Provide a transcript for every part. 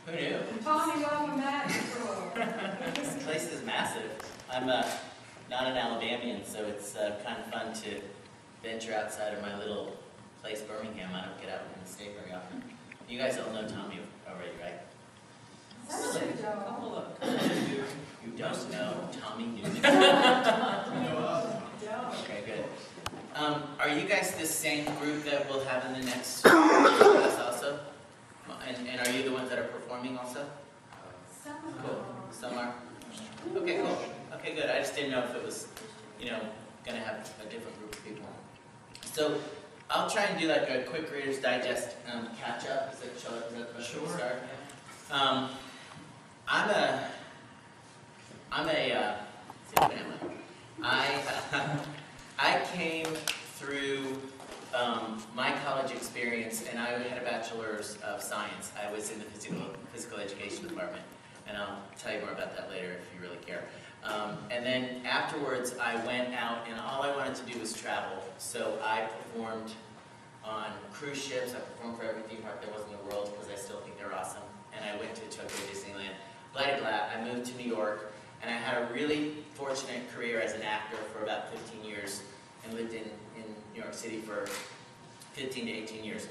Who knew? Tommy, welcome back. This place is massive. I'm not an Alabamian, so it's kind of fun to venture outside of my little place, Birmingham. I don't get out in the state very often. You guys all know Tommy already, right? That's a joke. Oh, look. You don't know Tommy Newman. Okay, good. Are you guys the same group that we'll have in the next class also? And are you the ones that are performing also? Cool. Some are? Okay, cool. Okay, good. I just didn't know if it was, going to have a different group of people. So I'll try and do like a quick Reader's Digest catch-up. Is that sure. Start? I came through my college experience, and I had a bachelor's of science. I was in the physical education department, and I'll tell you more about that later if you really care. And then afterwards, I went out, and all I wanted to do was travel. So I performed on cruise ships. I performed for every theme park there was in the world because I still think they're awesome. And I went to Tokyo Disneyland. Blah, blah, I moved to New York, and I had a really fortunate career as an actor for about 15 years and lived in New York City for 15 to 18 years.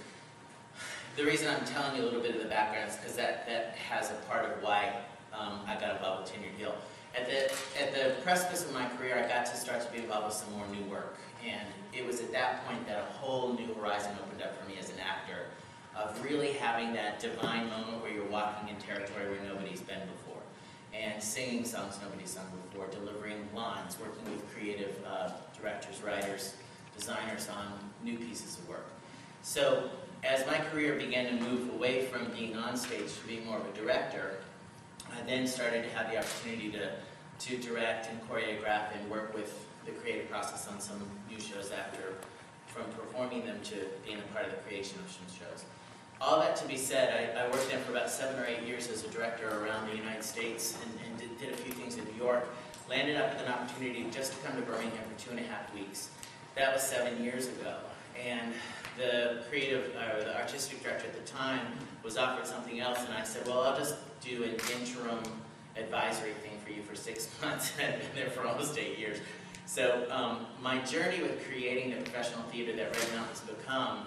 The reason I'm telling you a little bit of the background is because that has a part of why I got involved with Tinyard Hill. At the precipice of my career, I got to start to be involved with some more new work. And it was at that point that a whole new horizon opened up for me as an actor, of really having that divine moment where you're walking in territory where nobody's been before, and singing songs nobody's sung before, delivering lines, working with creative directors, writers, designers on new pieces of work. So as my career began to move away from being on stage to being more of a director, I then started to have the opportunity to direct and choreograph and work with the creative process on some new shows from performing them to being a part of the creation of some shows. All that to be said, I worked there for about 7 or 8 years as a director around the United States and did a few things in New York. Landed up with an opportunity just to come to Birmingham for 2.5 weeks. That was 7 years ago. And the artistic director at the time was offered something else, and I said, well, I'll just do an interim advisory thing for you for 6 months, and I've been there for almost 8 years. So my journey with creating the professional theater that Red Mountain's become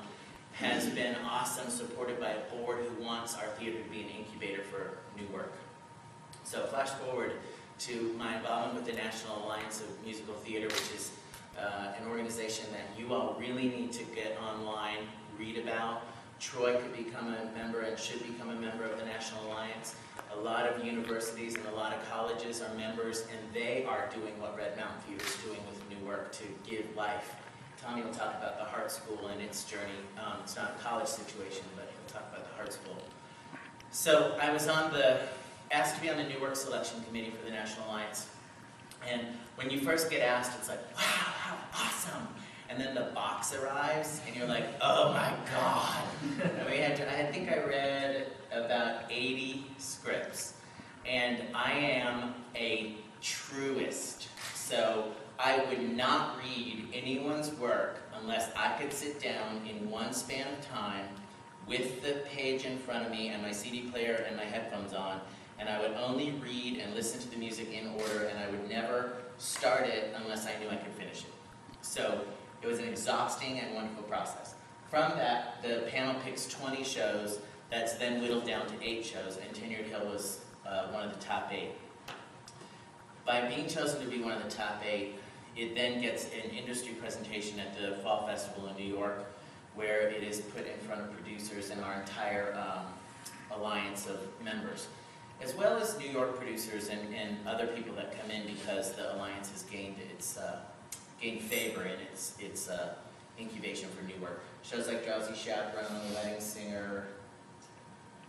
has been awesome, supported by a board who wants our theater to be an incubator for new work. So flash forward to my involvement with the National Alliance of Musical Theater, which is an organization that you all really need to get online, read about. Troy could become a member and should become a member of the National Alliance. A lot of universities and a lot of colleges are members, and they are doing what Red Mountain Theater is doing with new work to give life. Tommy will talk about the Heart School and its journey. It's not a college situation, but he'll talk about the Heart School. So I was asked to be on the New Work Selection Committee for the National Alliance. And when you first get asked, it's like, wow, how awesome. And then the box arrives, and you're like, oh my God. I think I read about 80 scripts. And I am a truist. So I would not read anyone's work unless I could sit down in one span of time with the page in front of me and my CD player and my headphones on, and I would only read and listen to the music in order, and I would never start it unless I knew I could finish it. So it was an exhausting and wonderful process. From that, the panel picks 20 shows. That's then whittled down to 8 shows, and Tinyard Hill was one of the top 8. By being chosen to be one of the top 8, it then gets an industry presentation at the Fall Festival in New York, where it is put in front of producers and our entire alliance of members, as well as New York producers and other people that come in because the alliance has gained favor in its incubation for new work. Shows like Drowsy Chaperone, Wedding Singer,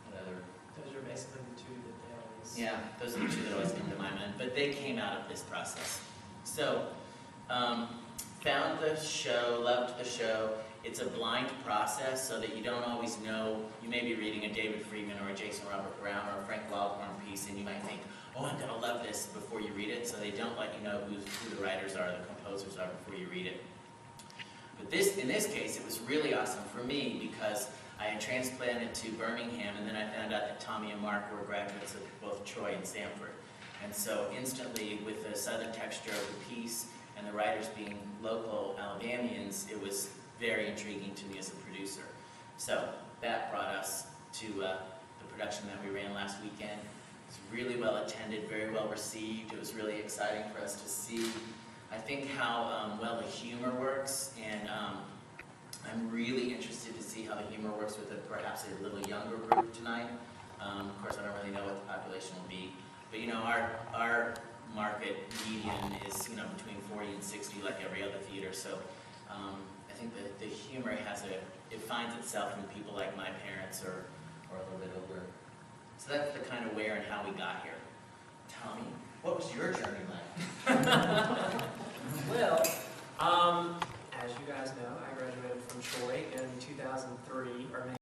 what other? Those are basically the two that they always... Yeah, those are the two that always come to my mind, but they came out of this process. So, found the show, loved the show. It's a blind process so that you don't always know. You may be reading a David Friedman or a Jason Robert Brown or a Frank Wildhorn piece, and you might think, oh, I'm going to love this before you read it, so they don't let you know who the writers are, the composers are before you read it. But in this case, it was really awesome for me because I had transplanted to Birmingham, and then I found out that Tommy and Mark were graduates of both Troy and Stanford. And so instantly, with the southern texture of the piece and the writers being local Alabamians, it was very intriguing to me as a producer. So that brought us to the production that we ran last weekend. It was really well attended, very well received. It was really exciting for us to see, I think, how well the humor works, and I'm really interested to see how the humor works with perhaps a little younger group tonight. Of course, I don't really know what the population will be, but our market median is between 40 and 60, like every other theater. So I think the humor it finds itself in people like my parents or a little bit older. So that's the kind of where and how we got here. Tommy, what was your journey like? Well, as you guys know, I graduated from Troy in 2003, or